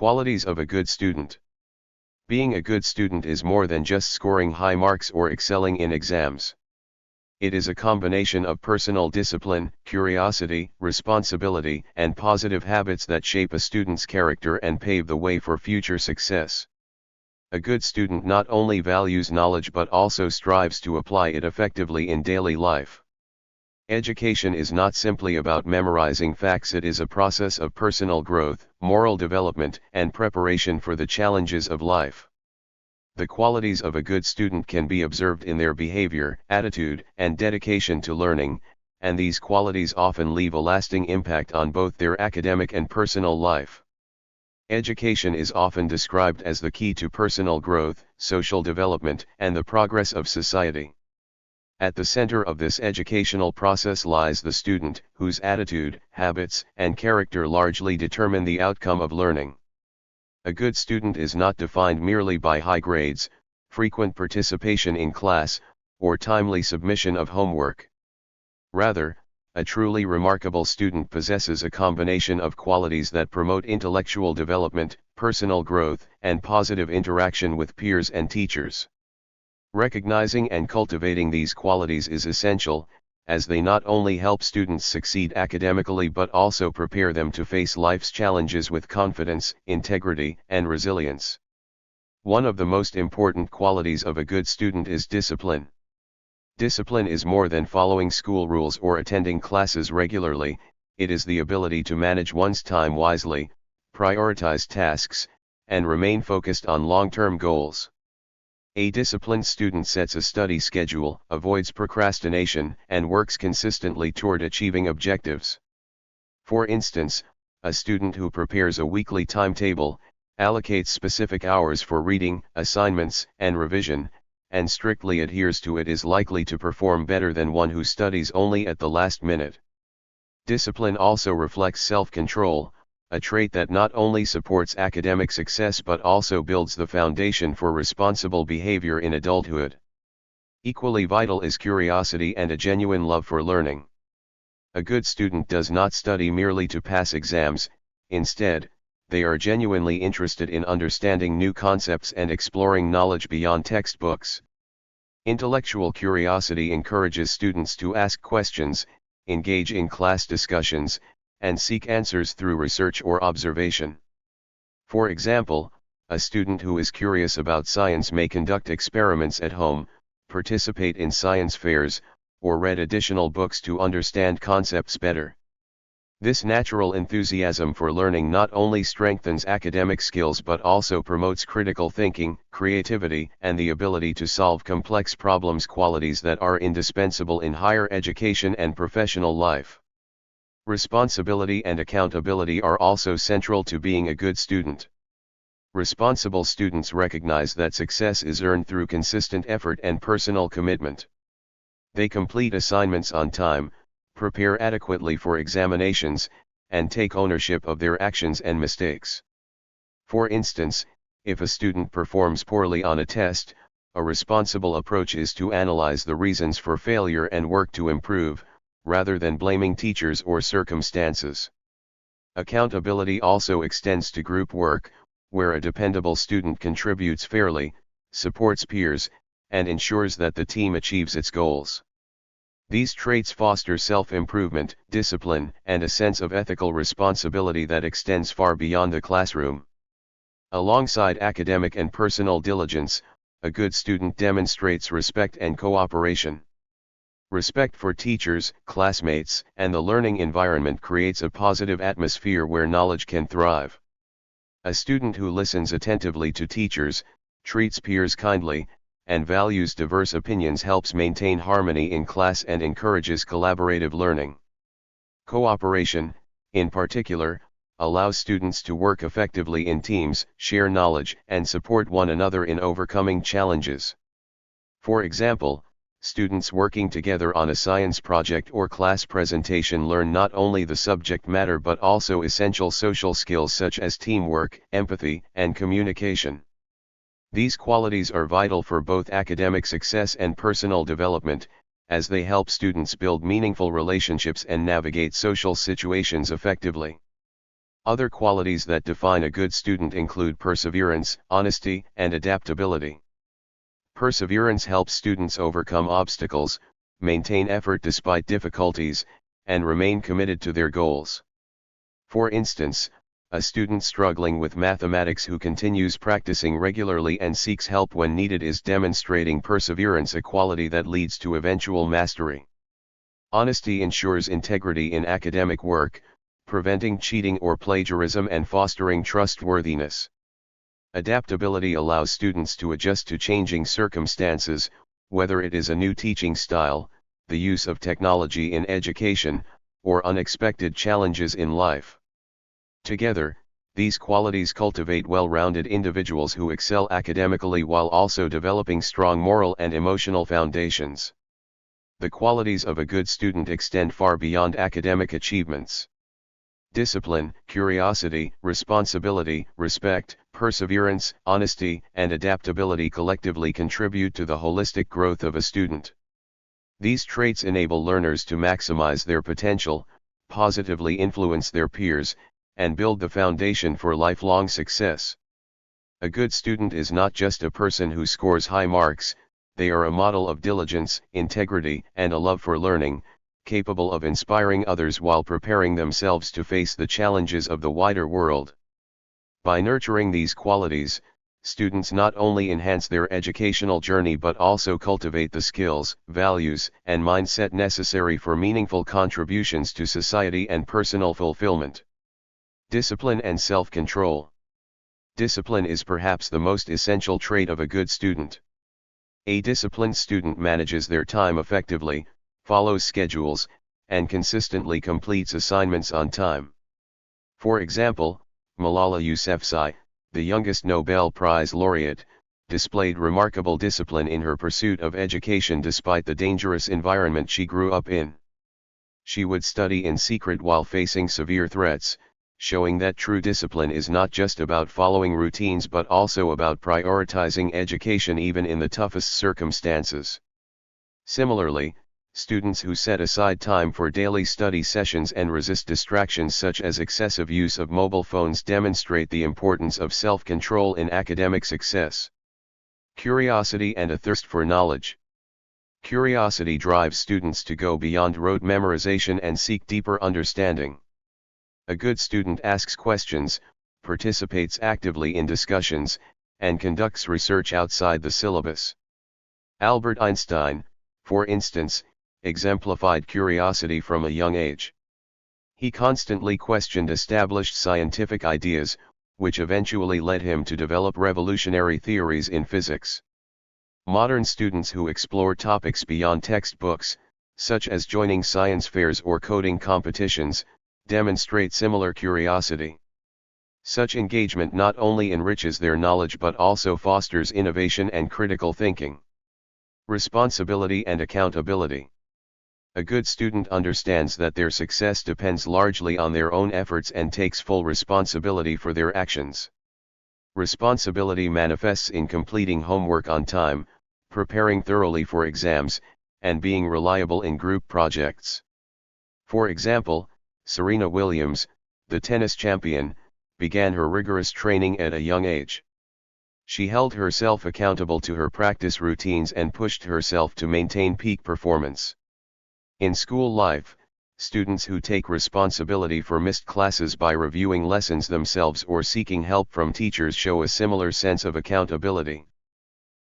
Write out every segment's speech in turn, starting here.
Qualities of a good student. Being a good student is more than just scoring high marks or excelling in exams. It is a combination of personal discipline, curiosity, responsibility, and positive habits that shape a student's character and pave the way for future success. A good student not only values knowledge but also strives to apply it effectively in daily life. Education is not simply about memorizing facts, it is a process of personal growth, moral development, and preparation for the challenges of life. The qualities of a good student can be observed in their behavior, attitude, and dedication to learning, and these qualities often leave a lasting impact on both their academic and personal life. Education is often described as the key to personal growth, social development, and the progress of society. At the center of this educational process lies the student, whose attitude, habits, and character largely determine the outcome of learning. A good student is not defined merely by high grades, frequent participation in class, or timely submission of homework. Rather, a truly remarkable student possesses a combination of qualities that promote intellectual development, personal growth, and positive interaction with peers and teachers. Recognizing and cultivating these qualities is essential, as they not only help students succeed academically but also prepare them to face life's challenges with confidence, integrity, and resilience. One of the most important qualities of a good student is discipline. Discipline is more than following school rules or attending classes regularly, it is the ability to manage one's time wisely, prioritize tasks, and remain focused on long-term goals. A disciplined student sets a study schedule, avoids procrastination, and works consistently toward achieving objectives. For instance, a student who prepares a weekly timetable, allocates specific hours for reading, assignments, and revision, and strictly adheres to it is likely to perform better than one who studies only at the last minute. Discipline also reflects self-control, a trait that not only supports academic success but also builds the foundation for responsible behavior in adulthood. Equally vital is curiosity and a genuine love for learning. A good student does not study merely to pass exams, instead, they are genuinely interested in understanding new concepts and exploring knowledge beyond textbooks. Intellectual curiosity encourages students to ask questions, engage in class discussions, and seek answers through research or observation. For example, a student who is curious about science may conduct experiments at home, participate in science fairs, or read additional books to understand concepts better. This natural enthusiasm for learning not only strengthens academic skills but also promotes critical thinking, creativity, and the ability to solve complex problems, qualities that are indispensable in higher education and professional life. Responsibility and accountability are also central to being a good student. Responsible students recognize that success is earned through consistent effort and personal commitment. They complete assignments on time, prepare adequately for examinations, and take ownership of their actions and mistakes. For instance, if a student performs poorly on a test, a responsible approach is to analyze the reasons for failure and work to improve, rather than blaming teachers or circumstances. Accountability also extends to group work, where a dependable student contributes fairly, supports peers, and ensures that the team achieves its goals. These traits foster self-improvement, discipline, and a sense of ethical responsibility that extends far beyond the classroom. Alongside academic and personal diligence, a good student demonstrates respect and cooperation. Respect for teachers, classmates, and the learning environment creates a positive atmosphere where knowledge can thrive. A student who listens attentively to teachers, treats peers kindly, and values diverse opinions helps maintain harmony in class and encourages collaborative learning. Cooperation, in particular, allows students to work effectively in teams, share knowledge, and support one another in overcoming challenges. For example, students working together on a science project or class presentation learn not only the subject matter but also essential social skills such as teamwork, empathy, and communication. These qualities are vital for both academic success and personal development, as they help students build meaningful relationships and navigate social situations effectively. Other qualities that define a good student include perseverance, honesty, and adaptability. Perseverance helps students overcome obstacles, maintain effort despite difficulties, and remain committed to their goals. For instance, a student struggling with mathematics who continues practicing regularly and seeks help when needed is demonstrating perseverance, a quality that leads to eventual mastery. Honesty ensures integrity in academic work, preventing cheating or plagiarism and fostering trustworthiness. Adaptability allows students to adjust to changing circumstances, whether it is a new teaching style, the use of technology in education, or unexpected challenges in life. Together, these qualities cultivate well-rounded individuals who excel academically while also developing strong moral and emotional foundations. The qualities of a good student extend far beyond academic achievements. Discipline, curiosity, responsibility, respect, perseverance, honesty, and adaptability collectively contribute to the holistic growth of a student. These traits enable learners to maximize their potential, positively influence their peers, and build the foundation for lifelong success. A good student is not just a person who scores high marks, they are a model of diligence, integrity, and a love for learning, capable of inspiring others while preparing themselves to face the challenges of the wider world. By nurturing these qualities, students not only enhance their educational journey but also cultivate the skills, values, and mindset necessary for meaningful contributions to society and personal fulfillment. Discipline and self-control. Discipline is perhaps the most essential trait of a good student. A disciplined student manages their time effectively, follows schedules, and consistently completes assignments on time. For example, Malala Yousafzai, the youngest Nobel Prize laureate, displayed remarkable discipline in her pursuit of education despite the dangerous environment she grew up in. She would study in secret while facing severe threats, showing that true discipline is not just about following routines but also about prioritizing education even in the toughest circumstances. Similarly, students who set aside time for daily study sessions and resist distractions such as excessive use of mobile phones demonstrate the importance of self-control in academic success. Curiosity and a thirst for knowledge. Curiosity drives students to go beyond rote memorization and seek deeper understanding. A good student asks questions, participates actively in discussions, and conducts research outside the syllabus. Albert Einstein, for instance, exemplified curiosity from a young age. He constantly questioned established scientific ideas, which eventually led him to develop revolutionary theories in physics. Modern students who explore topics beyond textbooks, such as joining science fairs or coding competitions, demonstrate similar curiosity. Such engagement not only enriches their knowledge but also fosters innovation and critical thinking. Responsibility and accountability. A good student understands that their success depends largely on their own efforts and takes full responsibility for their actions. Responsibility manifests in completing homework on time, preparing thoroughly for exams, and being reliable in group projects. For example, Serena Williams, the tennis champion, began her rigorous training at a young age. She held herself accountable to her practice routines and pushed herself to maintain peak performance. In school life, students who take responsibility for missed classes by reviewing lessons themselves or seeking help from teachers show a similar sense of accountability.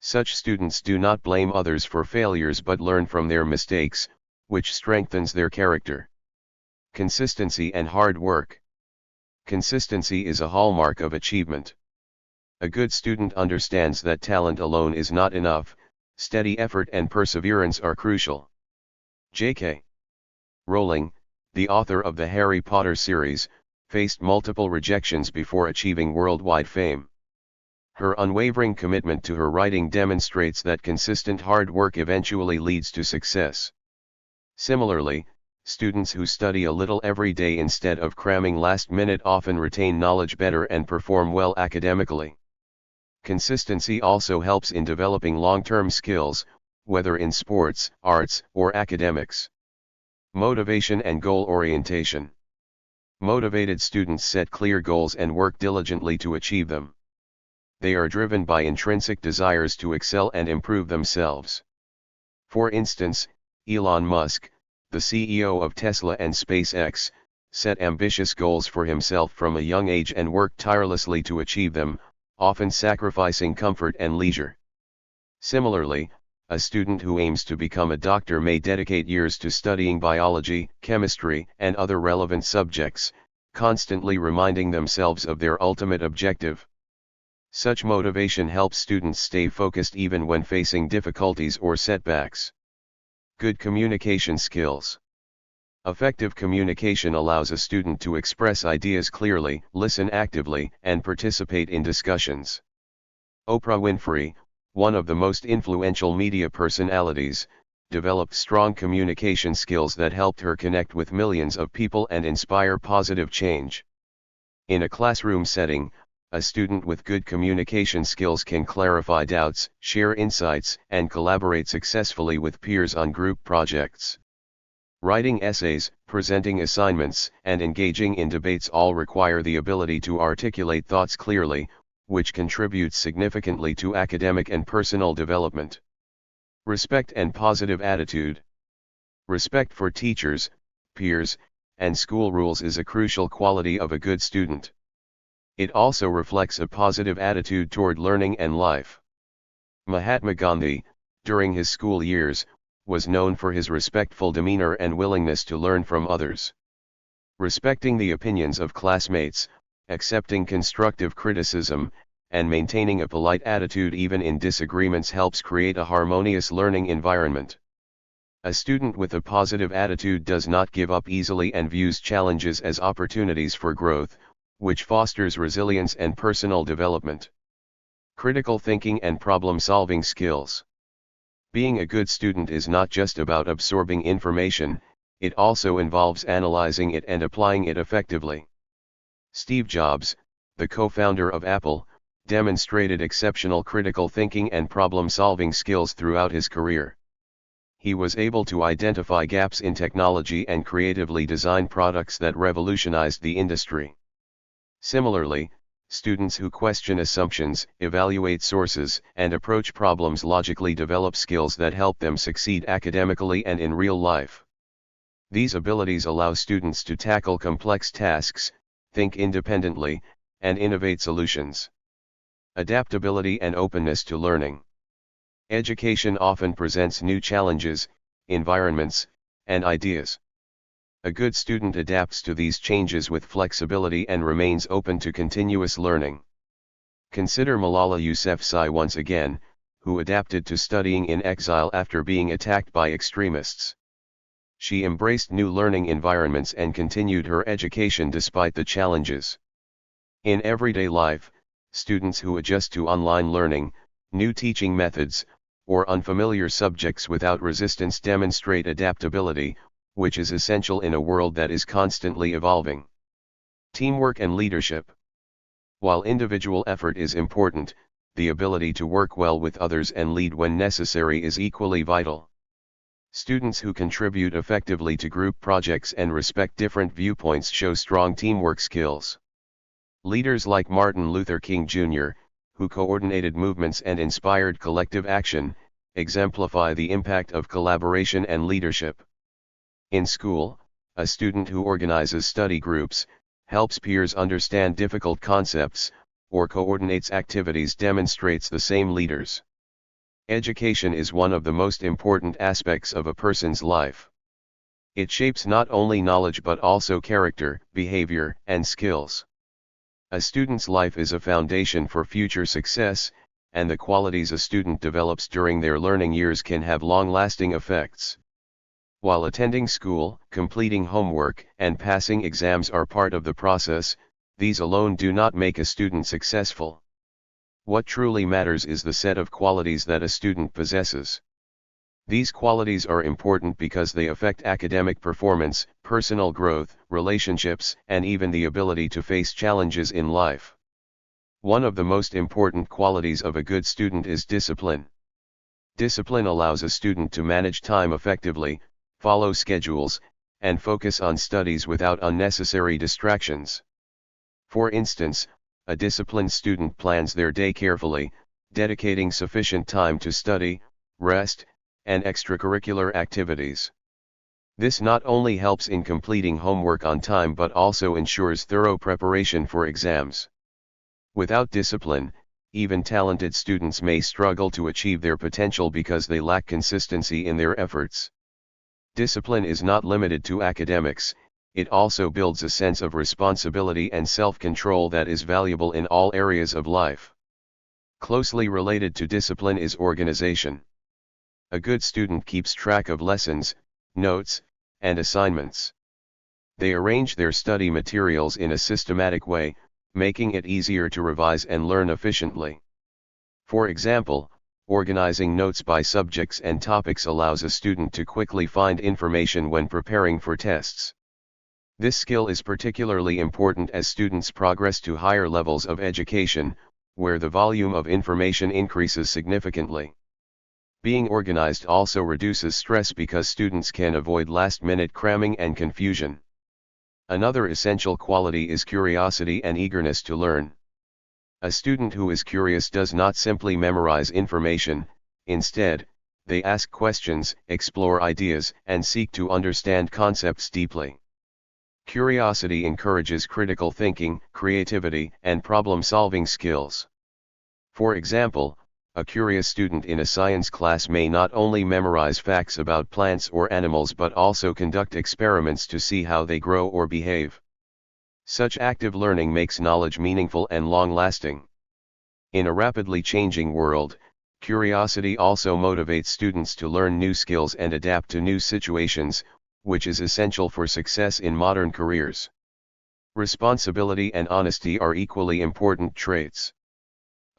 Such students do not blame others for failures but learn from their mistakes, which strengthens their character. Consistency and hard work. Consistency is a hallmark of achievement. A good student understands that talent alone is not enough, steady effort and perseverance are crucial. J.K. Rowling, the author of the Harry Potter series, faced multiple rejections before achieving worldwide fame. Her unwavering commitment to her writing demonstrates that consistent hard work eventually leads to success. Similarly, students who study a little every day instead of cramming last minute often retain knowledge better and perform well academically. Consistency also helps in developing long-term skills, whether in sports, arts, or academics. Motivation and goal orientation. Motivated students set clear goals and work diligently to achieve them. They are driven by intrinsic desires to excel and improve themselves. For instance, Elon Musk, the CEO of Tesla and SpaceX, set ambitious goals for himself from a young age and worked tirelessly to achieve them, often sacrificing comfort and leisure. Similarly, a student who aims to become a doctor may dedicate years to studying biology, chemistry, and other relevant subjects, constantly reminding themselves of their ultimate objective. Such motivation helps students stay focused even when facing difficulties or setbacks. Good communication skills. Effective communication allows a student to express ideas clearly, listen actively, and participate in discussions. Oprah Winfrey, one of the most influential media personalities, developed strong communication skills that helped her connect with millions of people and inspire positive change. In a classroom setting, a student with good communication skills can clarify doubts, share insights, and collaborate successfully with peers on group projects. Writing essays, presenting assignments, and engaging in debates all require the ability to articulate thoughts clearly, which contributes significantly to academic and personal development. Respect and positive attitude. Respect for teachers, peers, and school rules is a crucial quality of a good student. It also reflects a positive attitude toward learning and life. Mahatma Gandhi, during his school years, was known for his respectful demeanor and willingness to learn from others. Respecting the opinions of classmates, accepting constructive criticism, and maintaining a polite attitude even in disagreements helps create a harmonious learning environment. A student with a positive attitude does not give up easily and views challenges as opportunities for growth, which fosters resilience and personal development. Critical thinking and problem-solving skills. Being a good student is not just about absorbing information, it also involves analyzing it and applying it effectively. Steve Jobs, the co-founder of Apple, demonstrated exceptional critical thinking and problem-solving skills throughout his career. He was able to identify gaps in technology and creatively design products that revolutionized the industry. Similarly, students who question assumptions, evaluate sources, and approach problems logically develop skills that help them succeed academically and in real life. These abilities allow students to tackle complex tasks, think independently, and innovate solutions. Adaptability and openness to learning. Education often presents new challenges, environments, and ideas. A good student adapts to these changes with flexibility and remains open to continuous learning. Consider Malala Yousafzai once again, who adapted to studying in exile after being attacked by extremists. She embraced new learning environments and continued her education despite the challenges. In everyday life, students who adjust to online learning, new teaching methods, or unfamiliar subjects without resistance demonstrate adaptability, which is essential in a world that is constantly evolving. Teamwork and leadership. While individual effort is important, the ability to work well with others and lead when necessary is equally vital. Students who contribute effectively to group projects and respect different viewpoints show strong teamwork skills. Leaders like Martin Luther King Jr., who coordinated movements and inspired collective action, exemplify the impact of collaboration and leadership. In school, a student who organizes study groups, helps peers understand difficult concepts, or coordinates activities demonstrates the same leaders. Education is one of the most important aspects of a person's life. It shapes not only knowledge but also character, behavior, and skills. A student's life is a foundation for future success, and the qualities a student develops during their learning years can have long-lasting effects. While attending school, completing homework, and passing exams are part of the process, these alone do not make a student successful. What truly matters is the set of qualities that a student possesses. These qualities are important because they affect academic performance, personal growth, relationships, and even the ability to face challenges in life. One of the most important qualities of a good student is discipline. Discipline allows a student to manage time effectively, follow schedules, and focus on studies without unnecessary distractions. For instance, a disciplined student plans their day carefully, dedicating sufficient time to study, rest, and extracurricular activities. This not only helps in completing homework on time but also ensures thorough preparation for exams. Without discipline, even talented students may struggle to achieve their potential because they lack consistency in their efforts. Discipline is not limited to academics, it also builds a sense of responsibility and self-control that is valuable in all areas of life. Closely related to discipline is organization. A good student keeps track of lessons, notes, and assignments. They arrange their study materials in a systematic way, making it easier to revise and learn efficiently. For example, organizing notes by subjects and topics allows a student to quickly find information when preparing for tests. This skill is particularly important as students progress to higher levels of education, where the volume of information increases significantly. Being organized also reduces stress because students can avoid last-minute cramming and confusion. Another essential quality is curiosity and eagerness to learn. A student who is curious does not simply memorize information, instead, they ask questions, explore ideas, and seek to understand concepts deeply. Curiosity encourages critical thinking, creativity, and problem-solving skills. For example, a curious student in a science class may not only memorize facts about plants or animals but also conduct experiments to see how they grow or behave. Such active learning makes knowledge meaningful and long-lasting. In a rapidly changing world, curiosity also motivates students to learn new skills and adapt to new situations, which is essential for success in modern careers. Responsibility and honesty are equally important traits.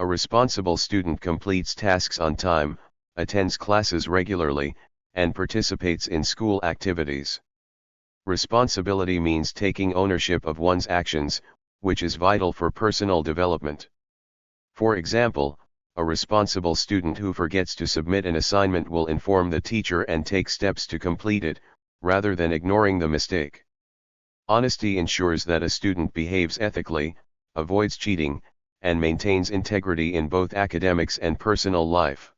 A responsible student completes tasks on time, attends classes regularly, and participates in school activities. Responsibility means taking ownership of one's actions, which is vital for personal development. For example, a responsible student who forgets to submit an assignment will inform the teacher and take steps to complete it, rather than ignoring the mistake. Honesty ensures that a student behaves ethically, avoids cheating, and maintains integrity in both academics and personal life.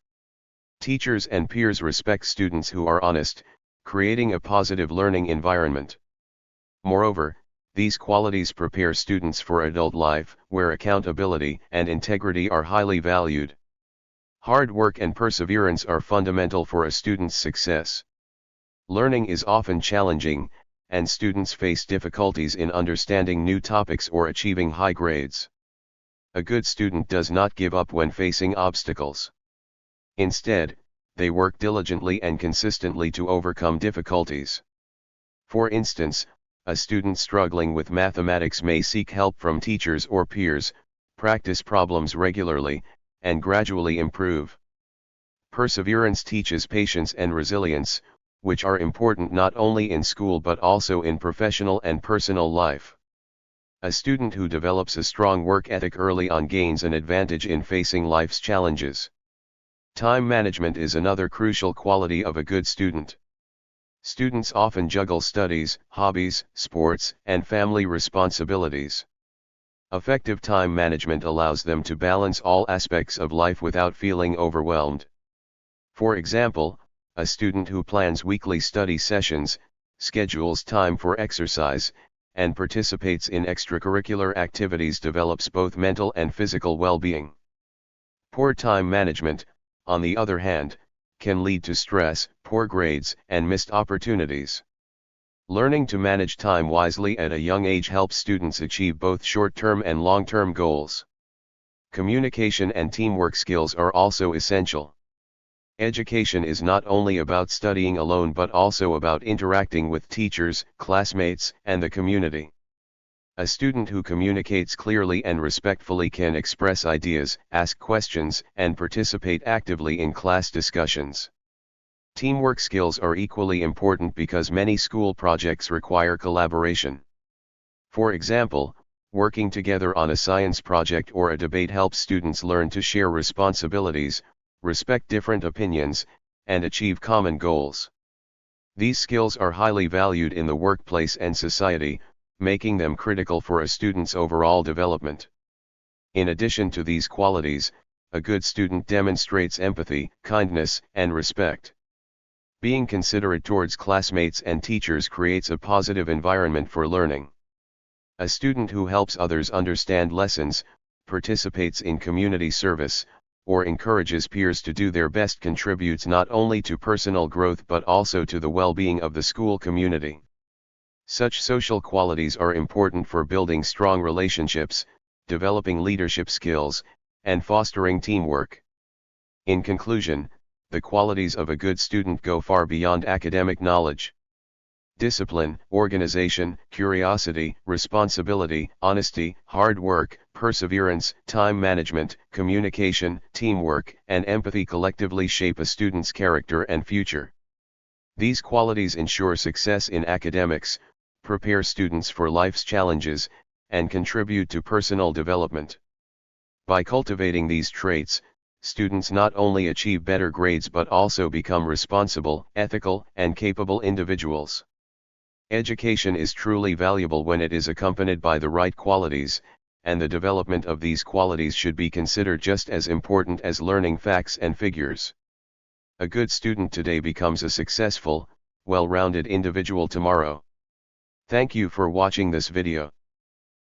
Teachers and peers respect students who are honest, creating a positive learning environment. Moreover, these qualities prepare students for adult life, where accountability and integrity are highly valued. Hard work and perseverance are fundamental for a student's success. Learning is often challenging, and students face difficulties in understanding new topics or achieving high grades. A good student does not give up when facing obstacles. Instead, they work diligently and consistently to overcome difficulties. For instance, a student struggling with mathematics may seek help from teachers or peers, practice problems regularly, and gradually improve. Perseverance teaches patience and resilience, which are important not only in school but also in professional and personal life. A student who develops a strong work ethic early on gains an advantage in facing life's challenges. Time management is another crucial quality of a good student. Students often juggle studies, hobbies, sports, and family responsibilities. Effective time management allows them to balance all aspects of life without feeling overwhelmed. For example, a student who plans weekly study sessions, schedules time for exercise, and participates in extracurricular activities develops both mental and physical well-being. Poor time management, on the other hand, can lead to stress, poor grades, and missed opportunities. Learning to manage time wisely at a young age helps students achieve both short-term and long-term goals. Communication and teamwork skills are also essential. Education is not only about studying alone but also about interacting with teachers, classmates, and the community. A student who communicates clearly and respectfully can express ideas, ask questions, and participate actively in class discussions. Teamwork skills are equally important because many school projects require collaboration. For example, working together on a science project or a debate helps students learn to share responsibilities, respect different opinions, and achieve common goals. These skills are highly valued in the workplace and society, making them critical for a student's overall development. In addition to these qualities, a good student demonstrates empathy, kindness, and respect. Being considerate towards classmates and teachers creates a positive environment for learning. A student who helps others understand lessons, participates in community service, or encourages peers to do their best contributes not only to personal growth but also to the well-being of the school community. Such social qualities are important for building strong relationships, developing leadership skills, and fostering teamwork. In conclusion, the qualities of a good student go far beyond academic knowledge. Discipline, organization, curiosity, responsibility, honesty, hard work, perseverance, time management, communication, teamwork, and empathy collectively shape a student's character and future. These qualities ensure success in academics, prepare students for life's challenges, and contribute to personal development. By cultivating these traits, students not only achieve better grades but also become responsible, ethical, and capable individuals. Education is truly valuable when it is accompanied by the right qualities, and the development of these qualities should be considered just as important as learning facts and figures. A good student today becomes a successful, well-rounded individual tomorrow. Thank you for watching this video.